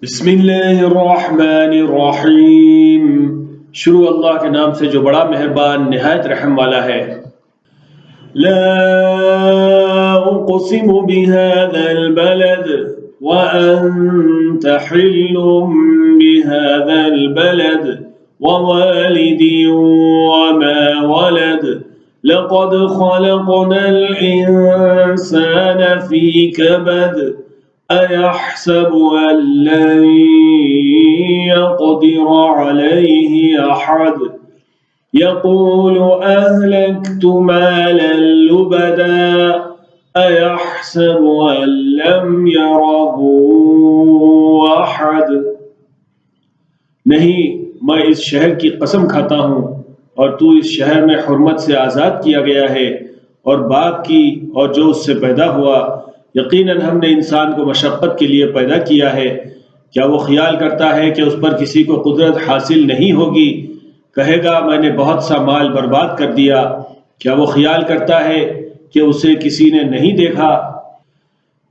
بسم اللہ الرحمن الرحیم، شروع اللہ کے نام سے جو بڑا مہربان نہایت رحم والا ہے۔ لا اقسم بهذا البلد وانت حل بهذا البلد ووالد وما ولد لقد خلقنا الانسان في كبد أيحسب أن لن يقدر عليه أحد يقول أهلكت مالا لبدا أيحسب أن لم يره أحد۔ نہیں، میں اس شہر کی قسم کھاتا ہوں اور تو اس شہر میں حرمت سے آزاد کیا گیا ہے، اور باپ کی اور جو اس سے پیدا ہوا، یقیناً ہم نے انسان کو مشقت کے لیے پیدا کیا ہے۔ کیا وہ خیال کرتا ہے کہ اس پر کسی کو قدرت حاصل نہیں ہوگی؟ کہے گا میں نے بہت سا مال برباد کر دیا۔ کیا وہ خیال کرتا ہے کہ اسے کسی نے نہیں دیکھا؟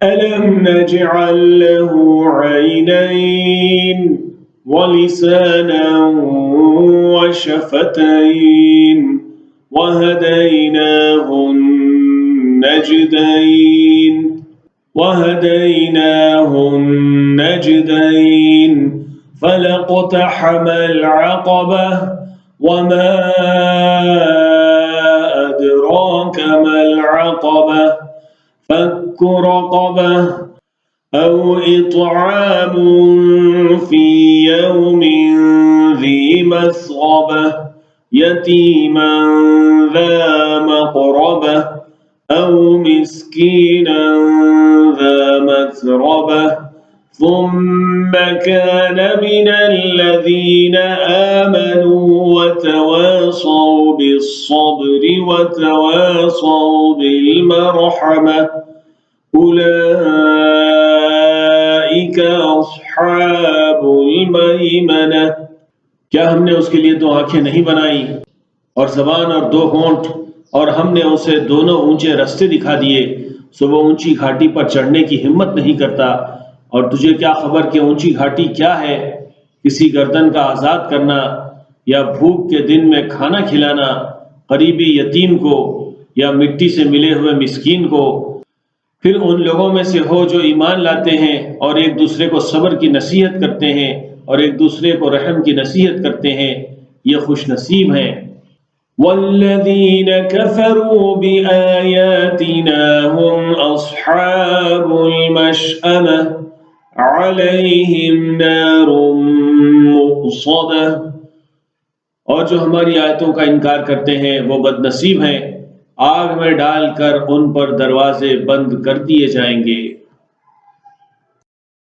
أَلَمْ نَجْعَلْ لَهُ عَيْنَيْنِ وَلِسَانًا وَشَفَتَيْنِ وَهَدَيْنَاهُ النجدين فلاقتحم العقبة وما أدراك ما العقبة فك رقبة أو إطعام في يوم ذي مسغبة يتيما ذا مقربة أو مسكينا ذا متربة ثم كان من الذين آمنوا وتواصوا بالصبر وتواصوا بالمرحمة أولئك أصحاب الميمنة۔ کیا ہم نے اس کے لیے دو آنکھیں نہیں بنائی اور زبان اور دو ہونٹ، اور ہم نے اسے دونوں اونچے رستے دکھا دیے، سو وہ اونچی گھاٹی پر چڑھنے کی ہمت نہیں کرتا؟ اور تجھے کیا خبر کہ اونچی گھاٹی کیا ہے؟ کسی گردن کا آزاد کرنا، یا بھوک کے دن میں کھانا کھلانا قریبی یتیم کو، یا مٹی سے ملے ہوئے مسکین کو۔ پھر ان لوگوں میں سے ہو جو ایمان لاتے ہیں اور ایک دوسرے کو صبر کی نصیحت کرتے ہیں اور ایک دوسرے کو رحم کی نصیحت کرتے ہیں، یہ خوش نصیب ہیں۔ والذین کفروا بآیاتنا هم اصحاب المشأمة علیہم نار مؤصدة، اور جو ہماری آیتوں کا انکار کرتے ہیں وہ بد نصیب ہیں، آگ میں ڈال کر ان پر دروازے بند کر دیے جائیں گے۔